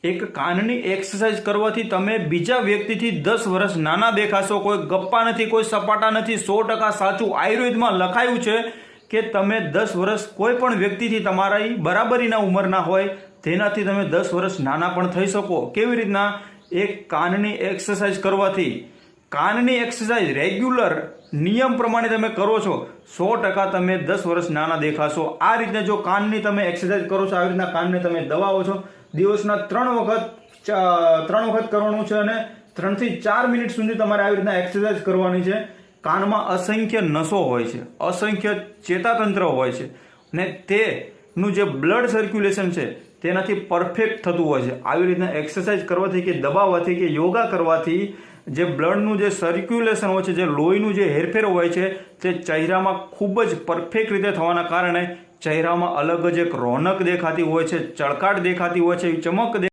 એક કાનની એક્સરસાઇઝ કરવાથી તમે બીજા વ્યક્તિથી 10 વર્ષ નાના દેખાશો. કોઈ ગપ્પા નથી, કોઈ સપાટા નથી. 100% સાચું. આયુર્વેદમાં લખાયું છે કે તમે 10 વર્ષ કોઈ પણ વ્યક્તિથી તમારી બરાબરીના ઉંમરના હોય તેનાથી તમે 10 વર્ષ નાના પણ થઈ શકો. કેવી રીતના? એક કાનની એક્સરસાઇઝ કરવાથી. કાનની એક્સરસાઇઝ રેગ્યુલર નિયમ પ્રમાણે તમે કરો છો, 100% તમે 10 વર્ષ નાના દેખાશો. આ રીતે જો કાનની તમે એક્સરસાઇઝ કરો છો, આવી રીતના કાનને તમે દબાવો છો, દિવસના 3 વખત કરવાનું છે અને 3 થી 4 મિનિટ સુધી તમારે આવી રીતના એક્સરસાઇઝ કરવાની છે. કાનમાં અસંખ્ય નસો હોય છે, અસંખ્ય ચેતાતંત્ર હોય છે અને તેનું જે બ્લડ સર્ક્યુલેશન છે તેનાથી પરફેક્ટ થતું હોય છે. આવી રીતના એક્સરસાઇઝ કરવાથી કે દબાવવાથી કે યોગા કરવાથી જે બ્લડનું જે સર્ક્યુલેશન હોય છે, જે લોહીનું જે હેરફેર હોય છે, તે ચહેરામાં ખૂબ જ પરફેક્ટ રીતે થવાના કારણે ચહેરામાં અલગ જ એક રોનક દેખાતી હોય છે, ચળકાટ દેખાતી હોય છે, ચમક